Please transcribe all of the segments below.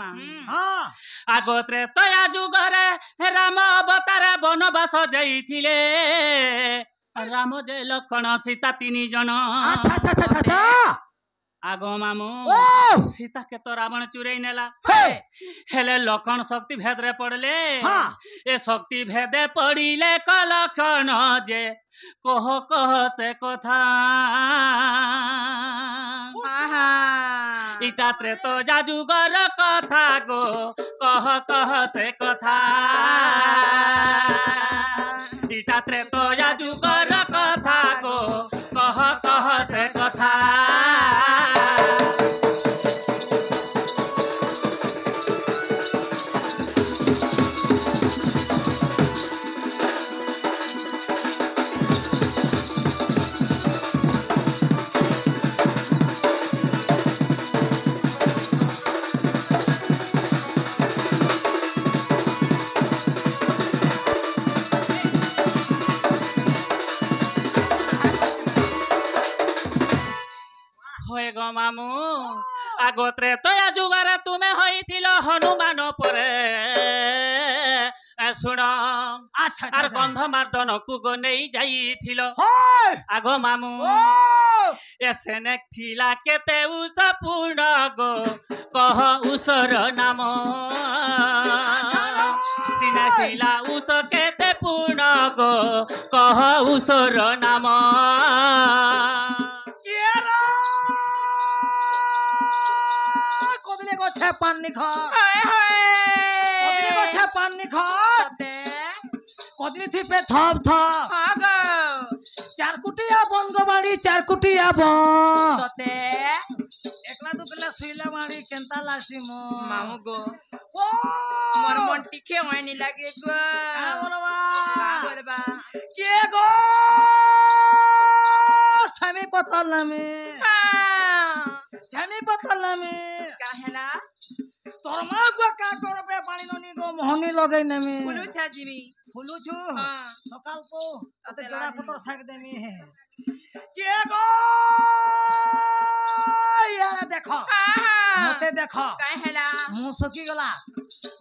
हाँ आगोत्रे तया जुगरे राम अवतारे बनवास जाइथिले राम जे लक्ष्मण सीता तीन जन अच्छा अच्छा अच्छा अच्छा आगो मामू ओ सीता के तो रावण चुरई नेला हे हेले लखन शक्ति भेद रे पड़ले हाँ ए शक्ति भेदे पड़िले कलखन जे कह से कथा इटा त्रे तो जादूगर कथा गो कह से कथा इटा त्रे तो जादूगर कथा गो कह से कथा होए गो मामू आगोत्रे तया जुगारे तुमे होइथिल हनुमान परे सुण अच्छा आर अच्छा गंधमार्दन को गो नहीं जाइथिल होय आगो मामू ओ एसेने थिला केते उस पूर्ण गो कह उसर नाम सिने थिला उस केते पूर्ण गो कह उसर नाम केरा कदली गछे पानी खा कदली गछे पानी खा कदली थी पे थप थप चारकुटिया बंगवाड़ी चारकुटिया बन एकला दुकला सुइला मारी केंता लासी मो मामू गो ओ मोर मन टिके होइनी लागे गो का बोलबा का बोलबा के गो समी पतल में समी पतल में काहेला तोर मा गो का करबे पानी ननी गो मोहनी लगै नेमी बोलू था जिमी फुलू छु हां सकाल को अते अते जड़ा लागी। पतर साग देमी है के गो यार देखो मते देखो काहेला मुंह सकी गला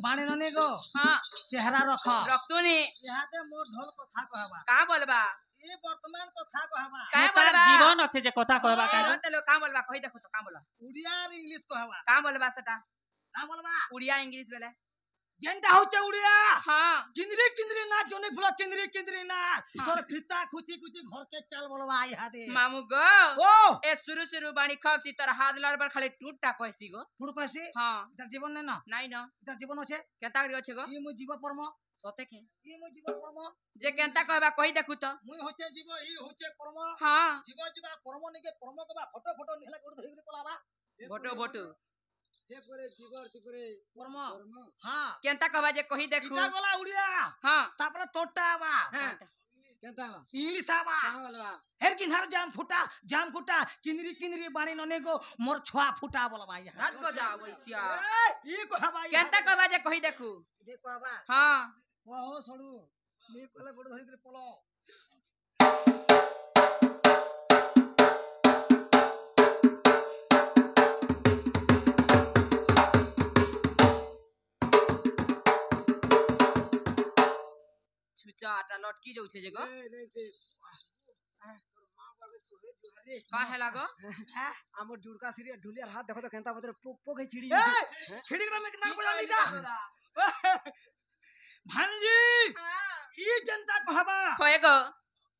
पानी ननी गो हां चेहरा रखो रक्तुनी इहाते मोर ढोल कथा कहबा का बोलबा ए वर्तमान कथा कहबा का तार बोलबा जीवन अच्छे जे कथा कहबा ए का रते लो का बोलबा कहि देखो तो का बोलबा उड़िया और इंग्लिश कहबा का बोलबा सेटा ना बोलबा उड़िया इंग्लिश बेले जेंटा होचे उड़िया हां किंदरी किंदरी ना जोने फुला किंदरी किंदरी ना हाँ। तोर फिता खुची खुची घर के चल बोलबा इहाते मामू गो ओ ए शुरू बाणी खब सी तर हाथ लड़ पर खाली टूटटा कहसी गो फुड़ कैसे हां इधर जीवन ने ना नाइ न इधर जीवन होचे केता करियो छे गो ई मु जीव परम सते के ई मु जीव परम जे केंता कहबा कहि देखु तो मुई होचे जीव ई होचे परम हां जीव जीवा परम निके परम कबा फोटो फोटो निहला गोड़ धरि पलाबा भोटो भोटो जे करे जीवर ती करे परम हां केंता कहबा जे कहि देखु इटा गोला उड़िया हां तापरे तोटा आबा केंता इंग्लिश आबा बोलबा हेर किन्हर जाम फुटा किंदरी किंदरी बाणी नने गो मोर छुआ फुटा बोलबा इहा रात को जा वैसिया ई कहबा केंता कहबा जे कहि देखु दे कहबा हां ओहो सडू नी कहले गोड़ धरि करे पलो छुचा आटा लटकी जाउ छे जे गो का हेला गो हमर जुड़का सिरी ढुलिया हाथ देखो तो केंता बतर पोक पोक है छिड़ी ए छिड़ी में कितना बजा लीजा भांजी ई जनता कहबा होए गो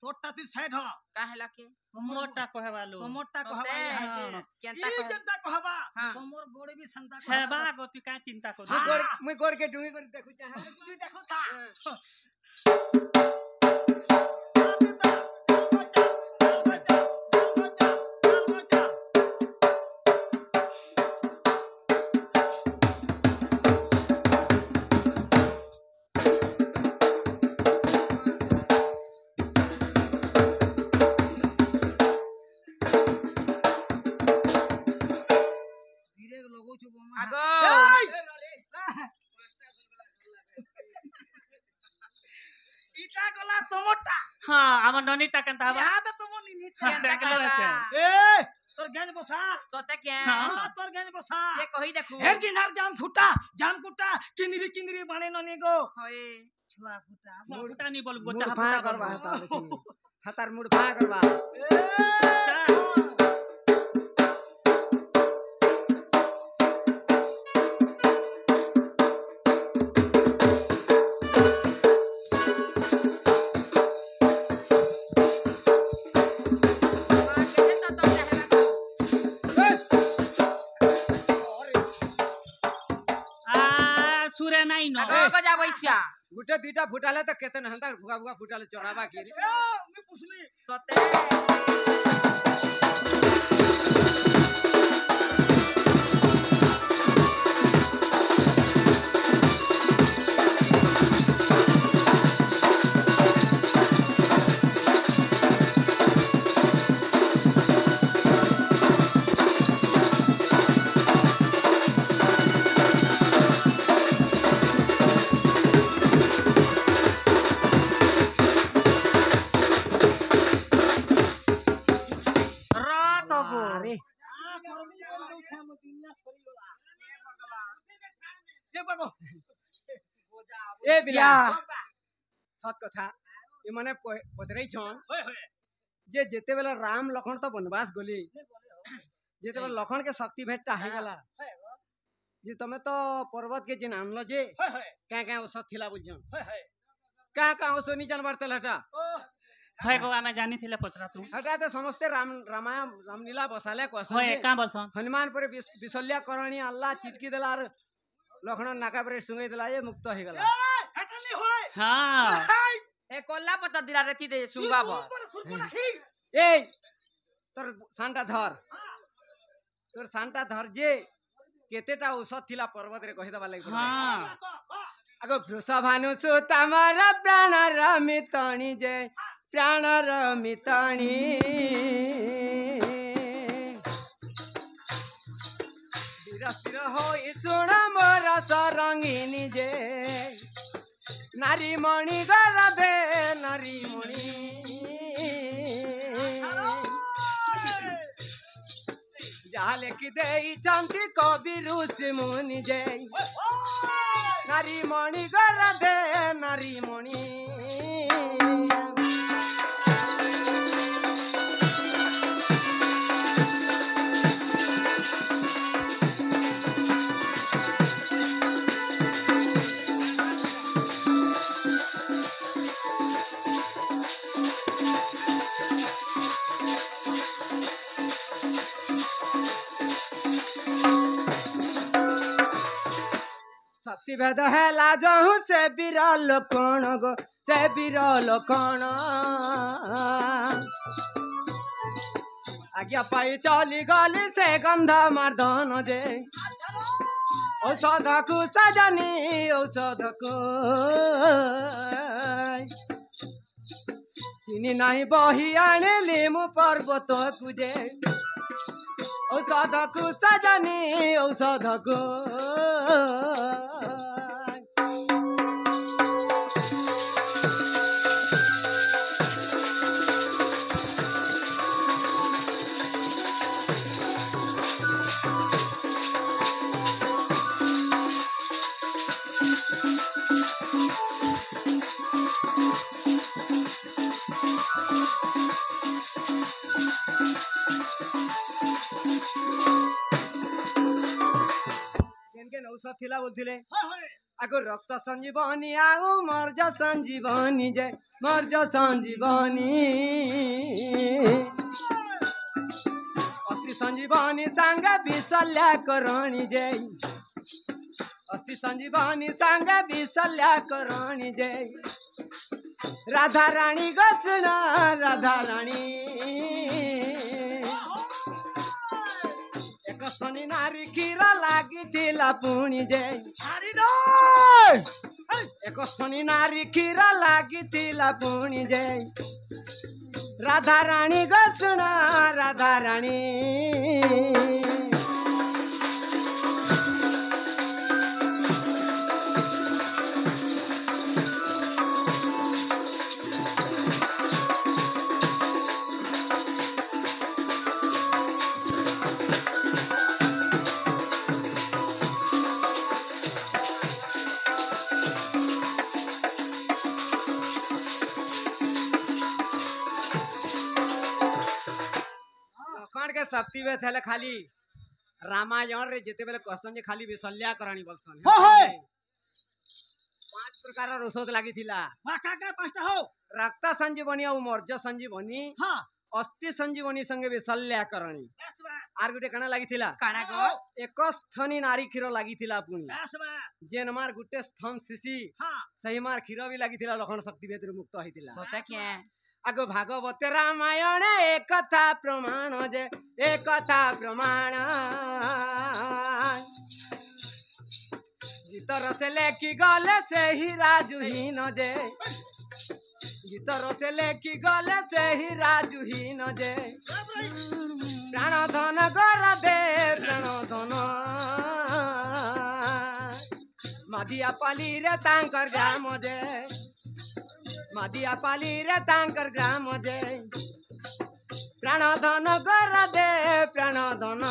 तोटा ती साइड ह का हेला के मोटा कहबा लो तमोटा कहबा इहाते केंता ई कह जनता कहबा हाँ। तमोर गोड़े भी संता हेबा गति का चिंता कर हाँ। मुई गोड़ के डुंगी कर देखु चाहे तू देखो था आगो इटा गला तमोटा हां हमर ननीटा केनता हबा यहाँ तो तुम नहीं केंता देखले कहबा छे ए তোর গেঞ্জ বসা সতে কে हाँ। তোর গেঞ্জ বসা কে কহি দেখু হের দিনার জাম ফুটা কিনিরি কিনিরি বানে ননে গো হয়ে ছুয়া ফুটা फुटा नहीं बोल मुड़ चाहा फाया फुटा करवा बोल। है ताले चिनी हतार मुड़ फाया करवा কেতে তো তো হেলা তো सुरे नहीं नो আগো যা বইসা गुटे दुईटा फुटाले तो केतन हंता भुगा भुगा फुटाले चोराबा की रे मी पुसली সতে रात हो अरे ए बिला सत कथा ए माने पतरई छन जे जेते बेला राम लखन तो वनवास गली जेते बेला लखन के शक्ति भेटता है गला जे तमे तो पर्वत के जिन आनलो जे क्या क्या औसत थिला बुझन क्या क्या औसत नहीं जानबार तलटा है को आमे जानी थिले पचरा तू हटा तो समस्ते रामायण रामलीला बसाले को होय का बोलसन हनुमान पर विशल्य करणी अल्लाह चिटकी देला और लखन नाका पर सुंगई देला ये मुक्त हो गला হেটালি হয় हां এ কল্লা পতা দিলা রেতি দে সুঙ্গাব ए तोर सांटा धर तोर सांटा धर जे केतेटा औषध थिला पर्वत रे कहि दबा लागि हां आगो वृषभानु सुत अमर प्राण रमितणी जे प्राण रमितणी विरसिर होई सुण मोर सरंगिनी जे नारी मणि गरबे नारी मणि जहाँ लेखि देइछन्ति कवि ऋषि मुनि जे नारी मणि गरबे नारी मणि शक्ति भेद है लाजहु से बिरल कोण गो से बिरल कोण आज्ञा पाई चली गली से गंध मर्दन जे औषध को सजनी औषध को चिनी नहीं बही आनिली मु पर्वत को जे औषध को सजनी औषध को केन औषध थिला बोलथिले आगो रक्त संजीवनी आउ मर्ज संजीवनी जय मर्ज संजीवनी अस्ति संजीवनी संग विशल्या करणी जय अस्ति संजीवनी संग विशल्या करणी जय राधा रानी गोसना राधा रानी एक शनि नारी क्षीर लागिथिला पुणी जय एक शनि नारी क्षीर लागिथिला पुणी जय राधा रानी गोसना राधा रानी शक्ति वे थेले खाली रामायण रे जेते बेले कहसन जे खाली विशल्या कराणी बोलसन हो, हो। 5 प्रकार औषध लागी थिला वा का पांचटा हो रक्त संजीवनी और मर्ज संजीवनी हां अस्थि संजीवनी संगे विशल्या कराणी बस बा आर गुटे कणा लागी थिला काना गो एक स्थनी नारी क्षीर लागी थिला पुनी बस बा जेन मार गुटे स्तन शिशी हां सही मार क्षीर भी लागी थिला लखन शक्ति भेद मुक्त होइतिला सोता क्या आगो भागवत रामायण एक कथा प्रमाण जे एक कथा प्रमाण गीतर से लेखी गले से ही राजुहीन जे गीतर से लेखी गले से ही राजुहीन जे प्राण धन गर दे प्राण धन मादिया पाली रे तांकर ग्राम जे मादिया पाली रे तांकर ग्राम जे प्राण धन गर दे प्राण धन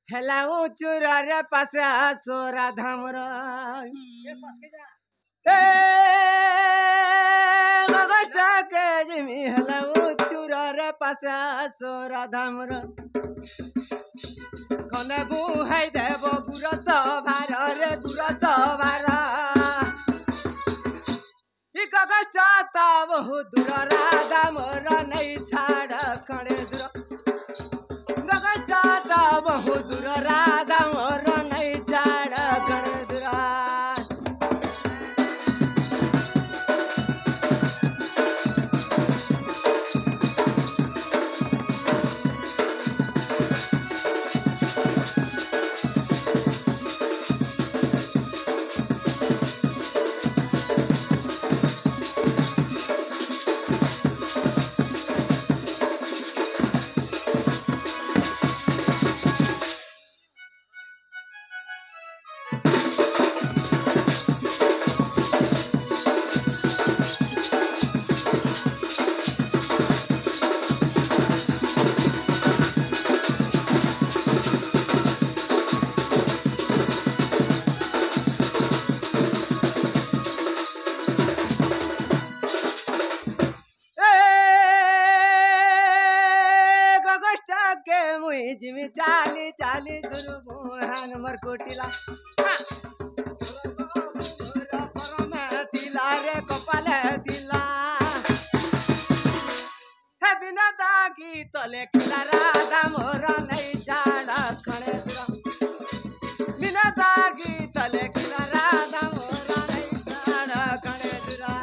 हेला उचुरा रे पासा सोरा धामर गगष्ट के जिमी हेला उचुरा रे पासा सोरा धामर कने बुहाई देव गुर सभार रे गुर सभार इ गगष्ट ता बहु दूर राधा मोर नहीं छाड़ खड़े दूर गगष्टा बहु दूर राधा मोर नहीं छाड़ खड़े दूर जिमी चाली चाली गुरु बुहान मर कोटिला तिला रे कपाल तिला हे बिना दागी तले खिला राधा मोर नहीं छाड़ा खड़े दूरा बिना दागी तले खिला राधा मोर नहीं छाड़ा खड़े दूरा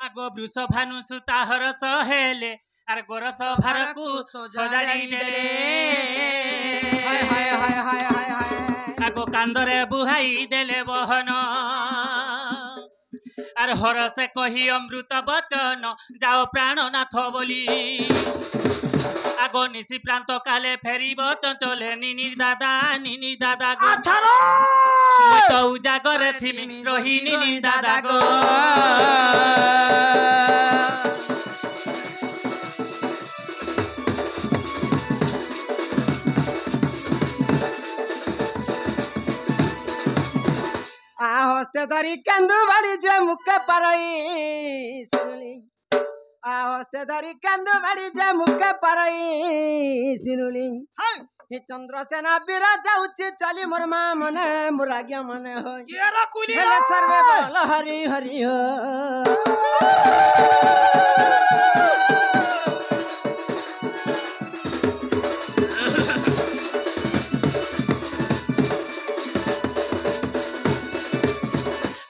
आगो वृषभानु सुताहर चहेले आर गोरस भारकु सजाड़ी देले हाय हाय हाय हाय हाय हाय आगो कांदरे बुहाई देले बहन आर हरसे कही अमृत बचन जाओ प्राणनाथ बोली आगो निशी प्रांत काले फेरिब चंचले निनिर दादा गो আছাড়ো तो उजागरे थिमी रही निनिर दादा गो हस्ते धरी केंदु बाड़ी जे मुखे परई सिरुली हस्ते धरी केंदु बाड़ी जे मुखे परई सिरुली हाय हि चंद्रसेना बिराज जाउछि चली मोर मा मने मुरागिया मने होय चेरा कुली हेले सर्वे बोल हरि हरि हो